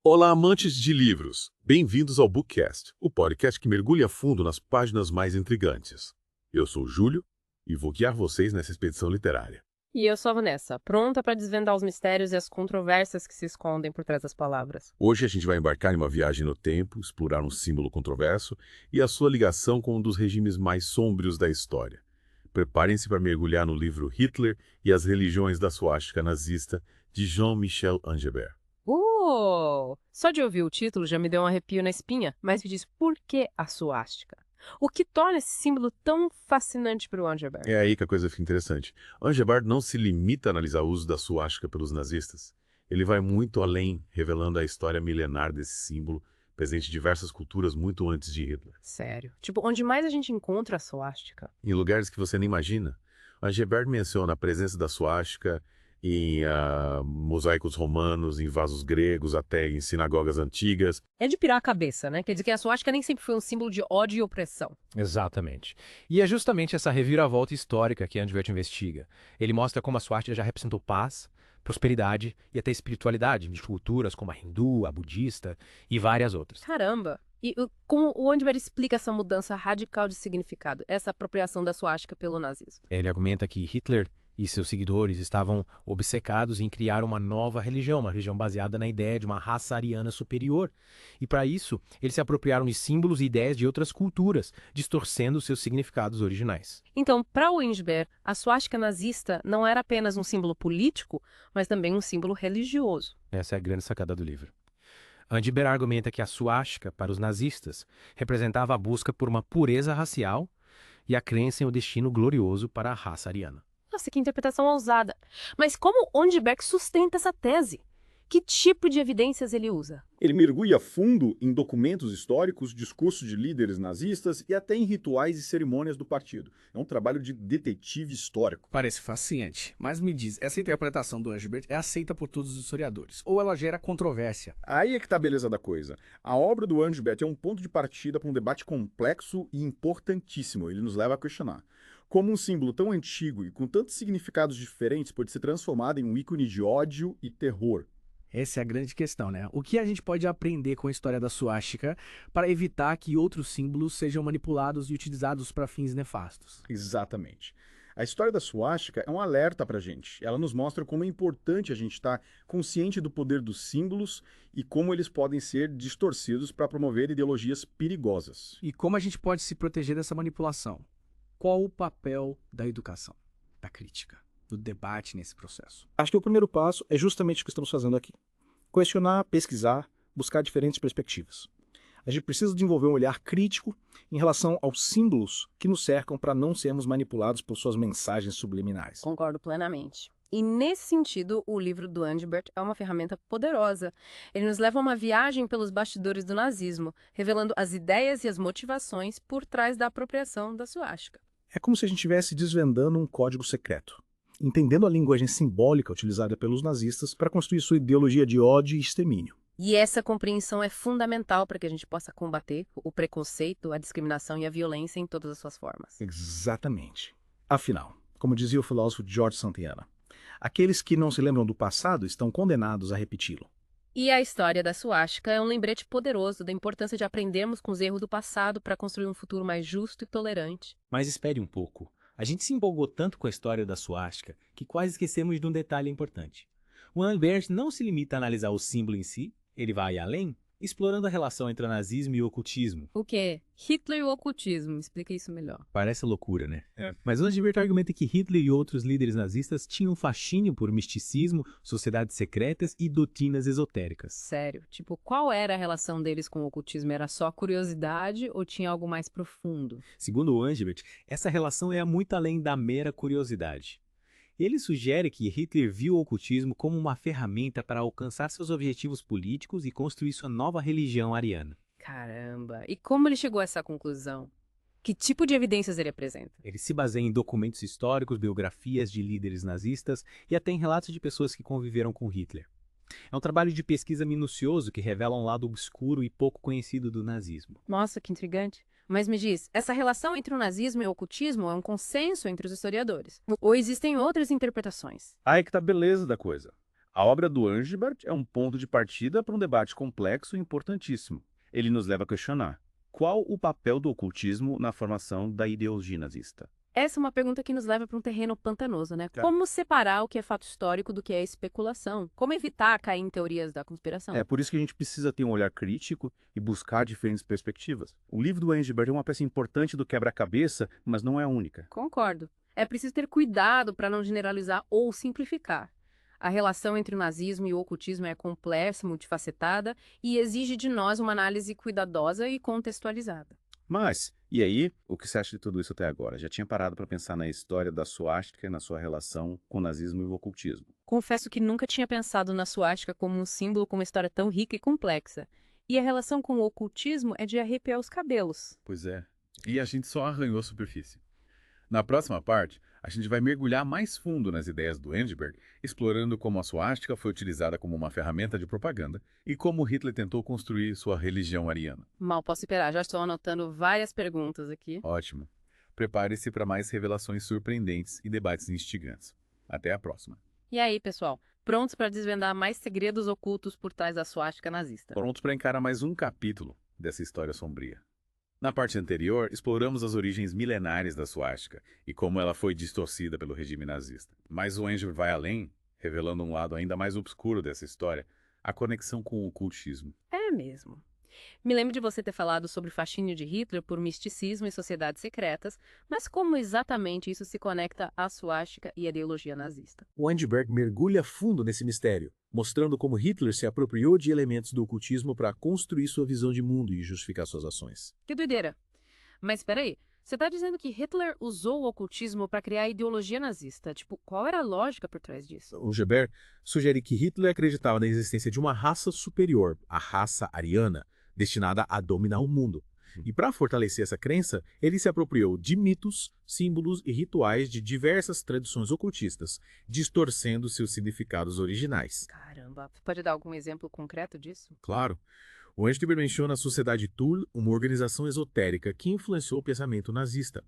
Olá, amantes de livros! Bem-vindos ao Bookcast, o podcast que mergulha a fundo nas páginas mais intrigantes. Eu sou o Júlio e vou guiar vocês nessa expedição literária. E eu sou a Vanessa, pronta para desvendar os mistérios e as controvérsias que se escondem por trás das palavras. Hoje a gente vai embarcar em uma viagem no tempo, explorar um símbolo controverso e a sua ligação com um dos regimes mais sombrios da história. Preparem-se para mergulhar no livro Hitler e as religiões da suástica nazista, de Jean-Michel Angebert. Só de ouvir o título já me deu um arrepio na espinha, mas me diz por que a suástica? O que torna esse símbolo tão fascinante para o Angerberg? É aí que a coisa fica interessante. Angebart não se limita a analisar o uso da suástica pelos nazistas. Ele vai muito além, revelando a história milenar desse símbolo, presente em diversas culturas muito antes de Hitler. Sério, tipo, onde mais a gente encontra a suástica? Em lugares que você nem imagina. Angebart menciona a presença da suástica em mosaicos romanos, em vasos gregos, até em sinagogas antigas. É de pirar a cabeça, né? Quer dizer que a suástica nem sempre foi um símbolo de ódio e opressão. Exatamente. E é justamente essa reviravolta histórica que Angebert investiga. Ele mostra como a suástica já representou paz, prosperidade e até espiritualidade de culturas como a hindu, a budista e várias outras. Caramba! E como o Angerberg explica essa mudança radical de significado, essa apropriação da suástica pelo nazismo? Ele argumenta que Hitler e seus seguidores estavam obcecados em criar uma nova religião, uma religião baseada na ideia de uma raça ariana superior. E para isso, eles se apropriaram de símbolos e ideias de outras culturas, distorcendo seus significados originais. Então, para o Angerberg, a suástica nazista não era apenas um símbolo político, mas também um símbolo religioso. Essa é a grande sacada do livro. Angebert argumenta que a suástica, para os nazistas, representava a busca por uma pureza racial e a crença em um destino glorioso para a raça ariana. Nossa, que interpretação ousada! Mas como Angerberg sustenta essa tese? Que tipo de evidências ele usa? Ele mergulha fundo em documentos históricos, discursos de líderes nazistas e até em rituais e cerimônias do partido. É um trabalho de detetive histórico. Parece fascinante, mas me diz, essa interpretação do Angebert é aceita por todos os historiadores, ou ela gera controvérsia? Aí é que tá a beleza da coisa. A obra do Angebert é um ponto de partida para um debate complexo e importantíssimo. Ele nos leva a questionar. Como um símbolo tão antigo e com tantos significados diferentes pode ser transformado em um ícone de ódio e terror? Essa é a grande questão, né? O que a gente pode aprender com a história da suástica para evitar que outros símbolos sejam manipulados e utilizados para fins nefastos? Exatamente. A história da suástica é um alerta para a gente. Ela nos mostra como é importante a gente estar consciente do poder dos símbolos e como eles podem ser distorcidos para promover ideologias perigosas. E como a gente pode se proteger dessa manipulação? Qual o papel da educação, da crítica, do debate nesse processo? Acho que o primeiro passo é justamente o que estamos fazendo aqui. Questionar, pesquisar, buscar diferentes perspectivas. A gente precisa desenvolver um olhar crítico em relação aos símbolos que nos cercam para não sermos manipulados por suas mensagens subliminares. Concordo plenamente. E nesse sentido, o livro do Angebert é uma ferramenta poderosa. Ele nos leva a uma viagem pelos bastidores do nazismo, revelando as ideias e as motivações por trás da apropriação da suástica. É como se a gente estivesse desvendando um código secreto, entendendo a linguagem simbólica utilizada pelos nazistas para construir sua ideologia de ódio e extermínio. E essa compreensão é fundamental para que a gente possa combater o preconceito, a discriminação e a violência em todas as suas formas. Exatamente. Afinal, como dizia o filósofo George Santayana, aqueles que não se lembram do passado estão condenados a repeti-lo. E a história da suástica é um lembrete poderoso da importância de aprendermos com os erros do passado para construir um futuro mais justo e tolerante. Mas espere um pouco. A gente se empolgou tanto com a história da suástica que quase esquecemos de um detalhe importante. O Angebert não se limita a analisar o símbolo em si, ele vai além, explorando a relação entre o nazismo e o ocultismo. O quê? Hitler e o ocultismo. Explica isso melhor. Parece loucura, né? Mas o Angebert argumenta que Hitler e outros líderes nazistas tinham fascínio por misticismo, sociedades secretas e doutrinas esotéricas. Sério? Tipo, qual era a relação deles com o ocultismo? Era só curiosidade ou tinha algo mais profundo? Segundo o Angebert, essa relação é muito além da mera curiosidade. Ele sugere que Hitler viu o ocultismo como uma ferramenta para alcançar seus objetivos políticos e construir sua nova religião ariana. Caramba! E como ele chegou a essa conclusão? Que tipo de evidências ele apresenta? Ele se baseia em documentos históricos, biografias de líderes nazistas e até em relatos de pessoas que conviveram com Hitler. É um trabalho de pesquisa minucioso que revela um lado obscuro e pouco conhecido do nazismo. Nossa, que intrigante. Mas me diz, essa relação entre o nazismo e o ocultismo é um consenso entre os historiadores? Ou existem outras interpretações? Aí que tá a beleza da coisa. A obra do Angebert é um ponto de partida para um debate complexo e importantíssimo. Ele nos leva a questionar: qual o papel do ocultismo na formação da ideologia nazista? Essa é uma pergunta que nos leva para um terreno pantanoso, né? Tá. Como separar o que é fato histórico do que é especulação? Como evitar cair em teorias da conspiração? É por isso que a gente precisa ter um olhar crítico e buscar diferentes perspectivas. O livro do Angebert é uma peça importante do quebra-cabeça, mas não é a única. Concordo. É preciso ter cuidado para não generalizar ou simplificar. A relação entre o nazismo e o ocultismo é complexa, multifacetada e exige de nós uma análise cuidadosa e contextualizada. Mas, e aí, o que você acha de tudo isso até agora? Já tinha parado para pensar na história da suástica e na sua relação com o nazismo e o ocultismo? Confesso que nunca tinha pensado na suástica como um símbolo com uma história tão rica e complexa. E a relação com o ocultismo é de arrepiar os cabelos. Pois é. E a gente só arranhou a superfície. Na próxima parte, a gente vai mergulhar mais fundo nas ideias do Angebert, explorando como a suástica foi utilizada como uma ferramenta de propaganda e como Hitler tentou construir sua religião ariana. Mal posso esperar, já estou anotando várias perguntas aqui. Ótimo. Prepare-se para mais revelações surpreendentes e debates instigantes. Até a próxima. E aí, pessoal, prontos para desvendar mais segredos ocultos por trás da suástica nazista? Prontos para encarar mais um capítulo dessa história sombria. Na parte anterior, exploramos as origens milenares da suástica e como ela foi distorcida pelo regime nazista. Mas o Angebert vai além, revelando um lado ainda mais obscuro dessa história, a conexão com o ocultismo. É mesmo. Me lembro de você ter falado sobre o fascínio de Hitler por misticismo e sociedades secretas, mas como exatamente isso se conecta à suástica e à ideologia nazista? O Angebert mergulha fundo nesse mistério, mostrando como Hitler se apropriou de elementos do ocultismo para construir sua visão de mundo e justificar suas ações. Que doideira! Mas espera aí, você está dizendo que Hitler usou o ocultismo para criar a ideologia nazista? Tipo, qual era a lógica por trás disso? O Angebert sugere que Hitler acreditava na existência de uma raça superior, a raça ariana, destinada a dominar o mundo. E para fortalecer essa crença, ele se apropriou de mitos, símbolos e rituais de diversas tradições ocultistas, distorcendo seus significados originais. Caramba, você pode dar algum exemplo concreto disso? Claro, o Angebert menciona a Sociedade Thule, uma organização esotérica que influenciou o pensamento nazista.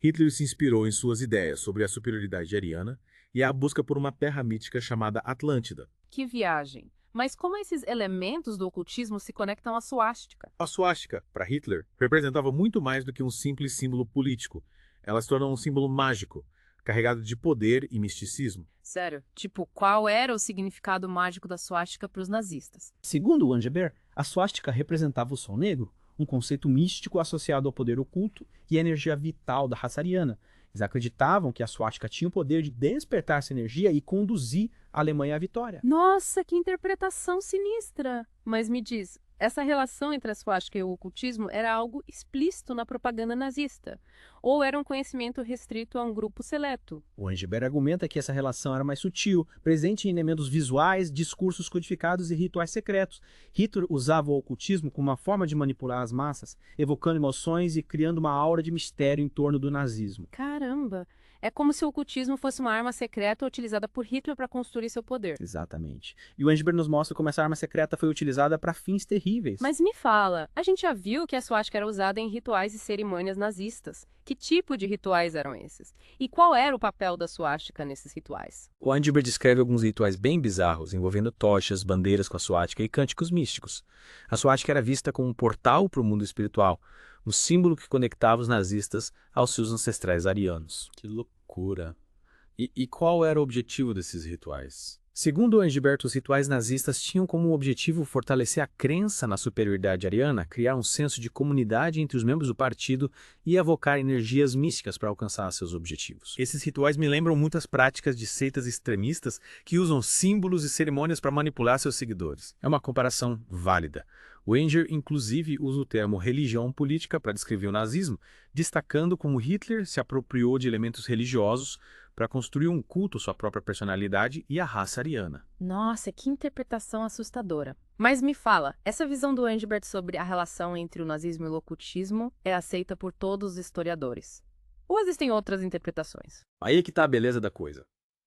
Hitler se inspirou em suas ideias sobre a superioridade ariana e a busca por uma terra mítica chamada Atlântida. Que viagem! Mas como esses elementos do ocultismo se conectam à suástica? A suástica, para Hitler, representava muito mais do que um simples símbolo político. Ela se tornou um símbolo mágico, carregado de poder e misticismo. Sério? Tipo, qual era o significado mágico da suástica para os nazistas? Segundo o Angebert, a suástica representava o sol negro, um conceito místico associado ao poder oculto e à energia vital da raça ariana. Eles acreditavam que a suástica tinha o poder de despertar essa energia e conduzir a Alemanha à vitória. Nossa, que interpretação sinistra! Mas me diz, essa relação entre a suástica e o ocultismo era algo explícito na propaganda nazista? Ou era um conhecimento restrito a um grupo seleto? O Angebert argumenta que essa relação era mais sutil, presente em elementos visuais, discursos codificados e rituais secretos. Hitler usava o ocultismo como uma forma de manipular as massas, evocando emoções e criando uma aura de mistério em torno do nazismo. Caramba! É como se o ocultismo fosse uma arma secreta utilizada por Hitler para construir seu poder. Exatamente. E o Angebert nos mostra como essa arma secreta foi utilizada para fins terríveis. Mas me fala, a gente já viu que a suástica era usada em rituais e cerimônias nazistas. Que tipo de rituais eram esses? E qual era o papel da suástica nesses rituais? O Angebert descreve alguns rituais bem bizarros, envolvendo tochas, bandeiras com a suástica e cânticos místicos. A suástica era vista como um portal para o mundo espiritual, um símbolo que conectava os nazistas aos seus ancestrais arianos. Que loucura! E qual era o objetivo desses rituais? Segundo o Angebert, os rituais nazistas tinham como objetivo fortalecer a crença na superioridade ariana, criar um senso de comunidade entre os membros do partido e evocar energias místicas para alcançar seus objetivos. Esses rituais me lembram muitas práticas de seitas extremistas que usam símbolos e cerimônias para manipular seus seguidores. É uma comparação válida. O Angebert, inclusive, usa o termo religião política para descrever o nazismo, destacando como Hitler se apropriou de elementos religiosos para construir um culto à sua própria personalidade e à raça ariana. Nossa, que interpretação assustadora. Mas me fala, essa visão do Angebert sobre a relação entre o nazismo e o ocultismo é aceita por todos os historiadores? Ou existem outras interpretações? Aí é que tá a beleza da coisa.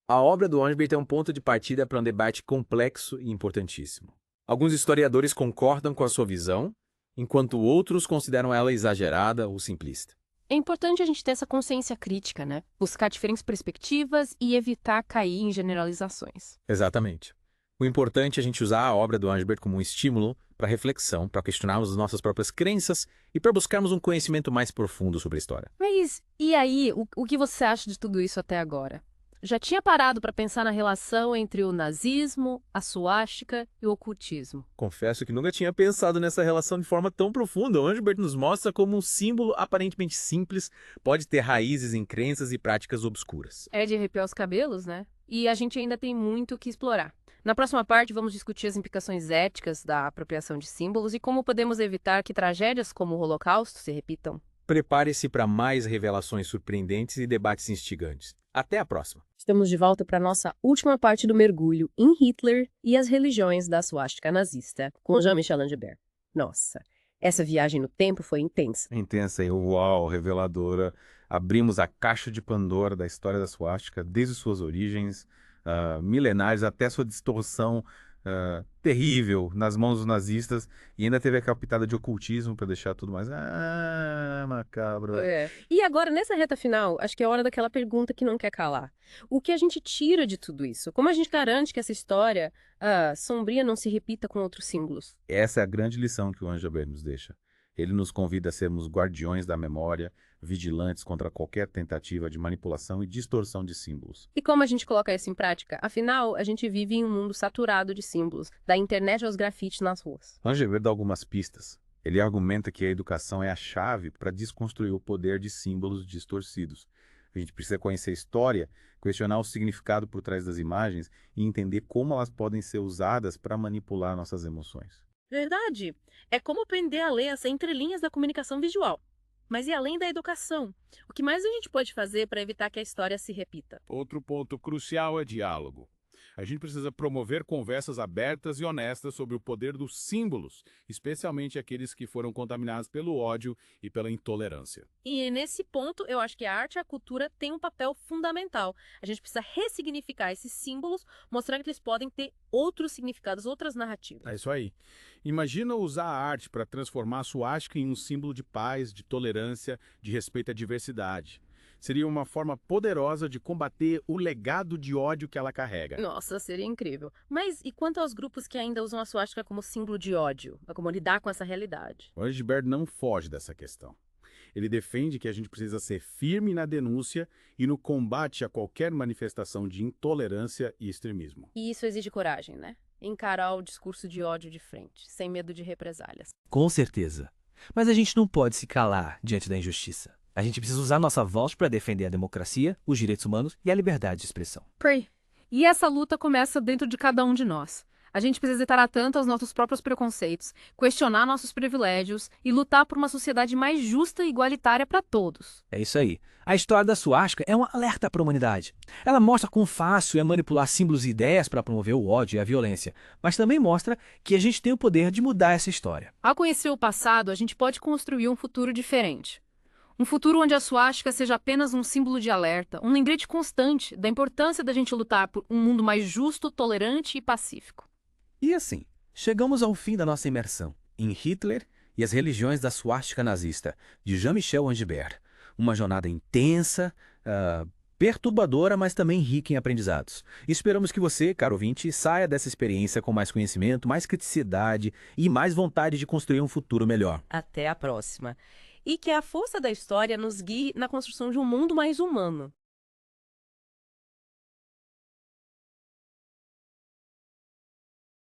A obra do Angebert é um ponto de partida para um debate complexo e importantíssimo. Alguns historiadores concordam com a sua visão, enquanto outros consideram ela exagerada ou simplista. É importante a gente ter essa consciência crítica, né? Buscar diferentes perspectivas e evitar cair em generalizações. Exatamente. O importante é a gente usar a obra do Angibert como um estímulo para reflexão, para questionarmos as nossas próprias crenças e para buscarmos um conhecimento mais profundo sobre a história. Mas e aí, o que você acha de tudo isso até agora? Já tinha parado para pensar na relação entre o nazismo, a suástica e o ocultismo? Confesso que nunca tinha pensado nessa relação de forma tão profunda. O Angibert nos mostra como um símbolo aparentemente simples pode ter raízes em crenças e práticas obscuras. É de arrepiar os cabelos, né? E a gente ainda tem muito o que explorar. Na próxima parte, vamos discutir as implicações éticas da apropriação de símbolos e como podemos evitar que tragédias como o Holocausto se repitam. Prepare-se para mais revelações surpreendentes e debates instigantes. Até a próxima! Estamos de volta para a nossa última parte do mergulho em Hitler e as religiões da suástica nazista, com Jean-Michel Angibert. Nossa, essa viagem no tempo foi intensa. Intensa e uau, reveladora. Abrimos a caixa de Pandora da história da suástica, desde suas origens milenares até sua distorção terrível nas mãos dos nazistas, e ainda teve aquela pitada de ocultismo para deixar tudo mais macabro. E agora, nessa reta final, acho que é hora daquela pergunta que não quer calar. O que a gente tira de tudo isso? Como a gente garante que essa história sombria não se repita com outros símbolos? Essa é a grande lição que o Angibert nos deixa. Ele nos convida a sermos guardiões da memória, vigilantes contra qualquer tentativa de manipulação e distorção de símbolos. E como a gente coloca isso em prática? Afinal, a gente vive em um mundo saturado de símbolos, da internet aos grafites nas ruas. Angibert dá algumas pistas. Ele argumenta que a educação é a chave para desconstruir o poder de símbolos distorcidos. A gente precisa conhecer a história, questionar o significado por trás das imagens e entender como elas podem ser usadas para manipular nossas emoções. Verdade. É como aprender a ler as entrelinhas da comunicação visual. Mas e além da educação? O que mais a gente pode fazer para evitar que a história se repita? Outro ponto crucial é diálogo. A gente precisa promover conversas abertas e honestas sobre o poder dos símbolos, especialmente aqueles que foram contaminados pelo ódio e pela intolerância. E nesse ponto, eu acho que a arte e a cultura têm um papel fundamental. A gente precisa ressignificar esses símbolos, mostrando que eles podem ter outros significados, outras narrativas. É isso aí. Imagina usar a arte para transformar a suástica em um símbolo de paz, de tolerância, de respeito à diversidade. Seria uma forma poderosa de combater o legado de ódio que ela carrega. Nossa, seria incrível. Mas e quanto aos grupos que ainda usam a suástica como símbolo de ódio? Como lidar com essa realidade? O Angibert não foge dessa questão. Ele defende que a gente precisa ser firme na denúncia e no combate a qualquer manifestação de intolerância e extremismo. E isso exige coragem, né? Encarar o discurso de ódio de frente, sem medo de represálias. Com certeza. Mas a gente não pode se calar diante da injustiça. A gente precisa usar nossa voz para defender a democracia, os direitos humanos e a liberdade de expressão. Pray. E essa luta começa dentro de cada um de nós. A gente precisa estar atento aos nossos próprios preconceitos, questionar nossos privilégios e lutar por uma sociedade mais justa e igualitária para todos. É isso aí. A história da suástica é um alerta para a humanidade. Ela mostra quão fácil é manipular símbolos e ideias para promover o ódio e a violência, mas também mostra que a gente tem o poder de mudar essa história. Ao conhecer o passado, a gente pode construir um futuro diferente. Um futuro onde a suástica seja apenas um símbolo de alerta, um lembrete constante da importância da gente lutar por um mundo mais justo, tolerante e pacífico. E assim, chegamos ao fim da nossa imersão em Hitler e as religiões da suástica nazista, de Jean-Michel Angibert. Uma jornada intensa, perturbadora, mas também rica em aprendizados. Esperamos que você, caro ouvinte, saia dessa experiência com mais conhecimento, mais criticidade e mais vontade de construir um futuro melhor. Até a próxima. E que a força da história nos guie na construção de um mundo mais humano.